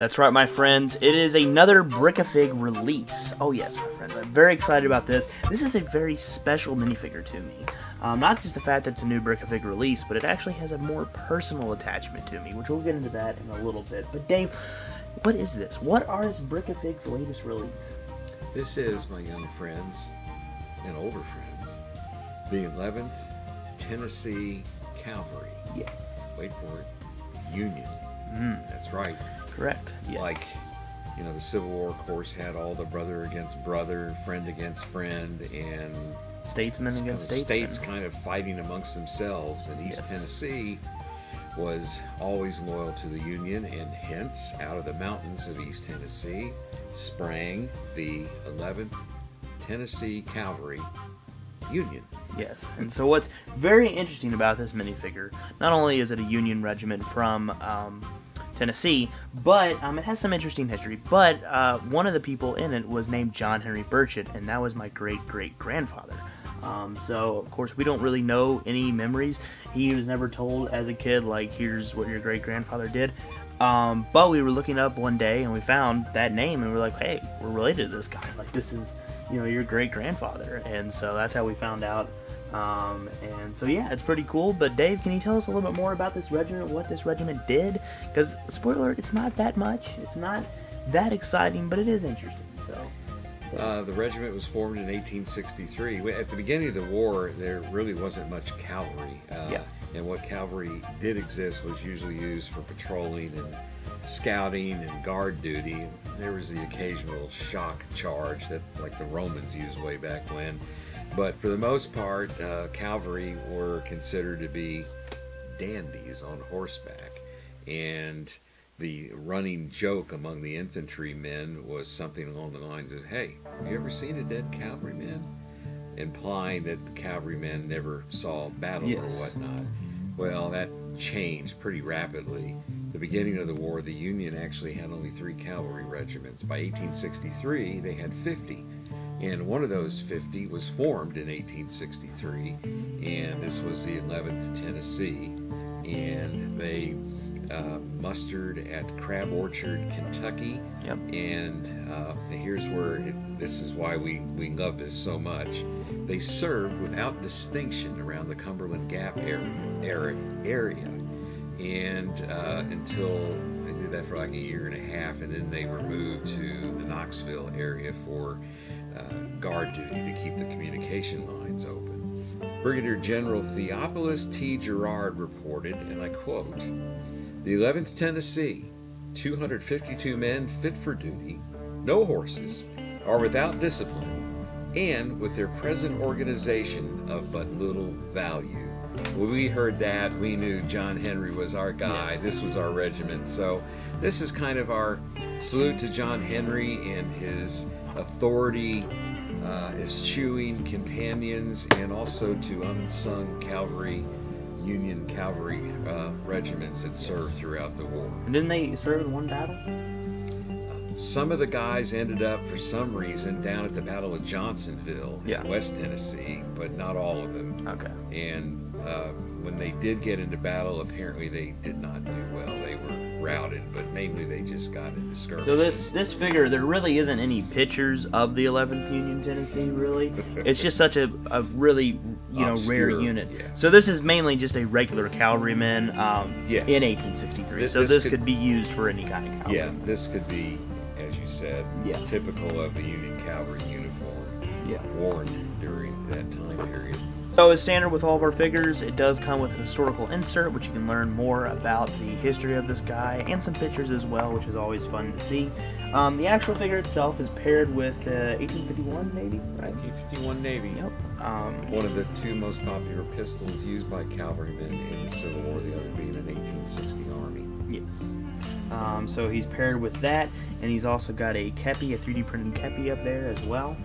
That's right, my friends. It is another Brickafig release. Oh yes, my friends. I'm very excited about this. This is a very special minifigure to me. Not just the fact that it's a new Brickafig release, but it actually has a more personal attachment to me, which we'll get into that in a little bit. But Dave, what is this? What is Brickafig's latest release? This is, my young friends and older friends, the 11th Tennessee Cavalry. Yes. Wait for it. Union. That's right. Correct. Yes. Like, you know, the Civil War, of course, had all the brother against brother, friend against friend, and statesmen against statesmen. States kind of fighting amongst themselves. And East Tennessee was always loyal to the Union, and hence, out of the mountains of East Tennessee sprang the 11th Tennessee Cavalry Union. Yes, and so what's very interesting about this minifigure, not only is it a Union regiment from Tennessee, but it has some interesting history. But one of the people in it was named John Henry Burchett, and that was my great-great-grandfather. So, of course, we don't really know any memories. He was never told as a kid, like, here's what your great-grandfather did. But we were looking up one day, and we found that name, and we were like, hey, we're related to this guy. Like, this is, you know, your great-grandfather. And so that's how we found out. And so yeah, it's pretty cool. But Dave, can you tell us a little bit more about this regiment, what this regiment did? Because, spoiler alert, it's not that much. It's not that exciting, but it is interesting. So the regiment was formed in 1863. At the beginning of the war, there really wasn't much cavalry. And what cavalry did exist was usually used for patrolling and scouting and guard duty. There was the occasional shock charge that, like, the Romans used way back when. But for the most part, cavalry were considered to be dandies on horseback. And the running joke among the infantrymen was something along the lines of, hey, have you ever seen a dead cavalryman? Implying that the cavalrymen never saw battle or whatnot. Well, that changed pretty rapidly. At the beginning of the war, the Union actually had only 3 cavalry regiments. By 1863, they had 50. And one of those 50 was formed in 1863, and this was the 11th Tennessee, and they mustered at Crab Orchard, Kentucky. And here's where this is why we love this so much. They served without distinction around the Cumberland Gap area, and until they did that for like a year and a half, and then they were moved to the Knoxville area for guard duty to keep the communication lines open. Brigadier General Theophilus T. Girard reported, and I quote, "The 11th Tennessee, 252 men fit for duty, no horses, are without discipline, and with their present organization of but little value." When we heard that, we knew John Henry was our guy. This was our regiment. So this is kind of our salute to John Henry and his authority, eschewing companions, and also to unsung cavalry, Union cavalry regiments that served throughout the war. And didn't they serve in one battle? Some of the guys ended up, for some reason, down at the Battle of Johnsonville in West Tennessee, but not all of them. Okay. And when they did get into battle, apparently they did not do well. They were routed, but mainly they just got into skirmishes. So this figure, there really isn't any pictures of the 11th Union Tennessee, really. It's just such a really, you know, rare unit. So this is mainly just a regular cavalryman in 1863. So this could be used for any kind of cavalry. Yeah, this could be, as you said, typical of the Union cavalry uniform worn during that time period. So as standard with all of our figures, it does come with a historical insert, which you can learn more about the history of this guy, and some pictures as well, which is always fun to see. The actual figure itself is paired with 1851 Navy, right? 1851 Navy. Yep. One of the 2 most popular pistols used by cavalrymen in the Civil War, the other being an 1860 Army. Yes. So he's paired with that, and he's also got a kepi, a 3D printed kepi up there as well.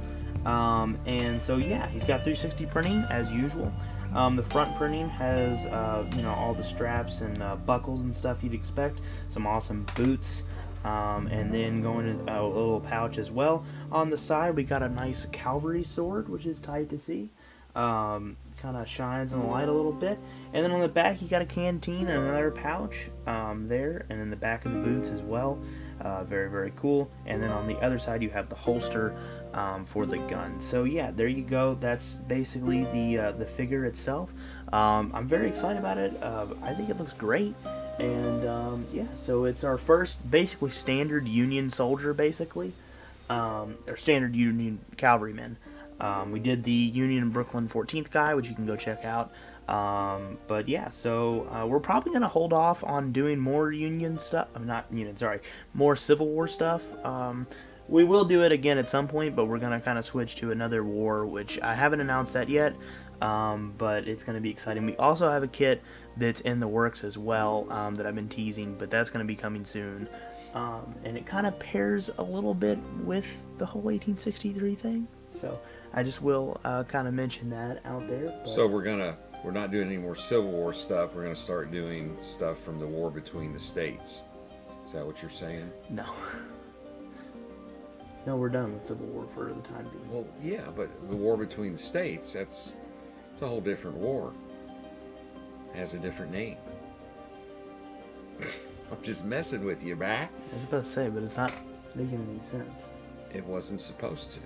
And so yeah, he's got 360 printing as usual. The front printing has you know, all the straps and buckles and stuff you'd expect. Some awesome boots, and then going in a little pouch as well. On the side, we got a nice cavalry sword, which is tight to see. Kind of shines in the light a little bit. And then on the back, you got a canteen and another pouch there, and then the back of the boots as well. Very, very cool. And then on the other side you have the holster for the gun. So yeah, there you go. That's basically the figure itself. I'm very excited about it. I think it looks great. And yeah, so it's our first basically standard Union soldier, basically, or standard Union cavalryman. We did the Union Brooklyn 14th guy, which you can go check out. But yeah, so we're probably going to hold off on doing more Union stuff. Not Union, sorry, more Civil War stuff. We will do it again at some point, but we're going to kind of switch to another war, which I haven't announced that yet. But it's going to be exciting. We also have a kit that's in the works as well, that I've been teasing, but that's going to be coming soon. And it kind of pairs a little bit with the whole 1863 thing. So I just will kind of mention that out there. But so we're not doing any more Civil War stuff. We're going to start doing stuff from the war between the states. Is that what you're saying? No. No, we're done with Civil War for the time being. Well, yeah, but the war between the states, it's a whole different war. It has a different name. I'm just messing with you, back. I was about to say, but it's not making any sense. It wasn't supposed to.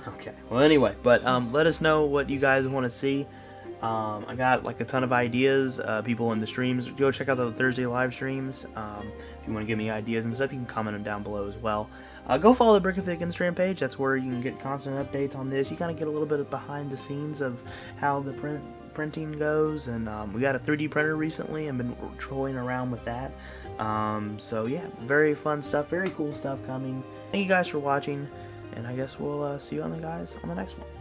Okay. Well, anyway, but let us know what you guys want to see. I got like a ton of ideas. People in the streams, go check out the Thursday live streams. If you want to give me ideas and stuff, you can comment them down below as well. Go follow the Brickafig Instagram page. That's where you can get constant updates on this. You kind of get a little bit of behind the scenes of how the printing goes. And we got a 3D printer recently and been trolling around with that. So yeah, very fun stuff, very cool stuff coming. Thank you guys for watching, and I guess we'll see you on the next one.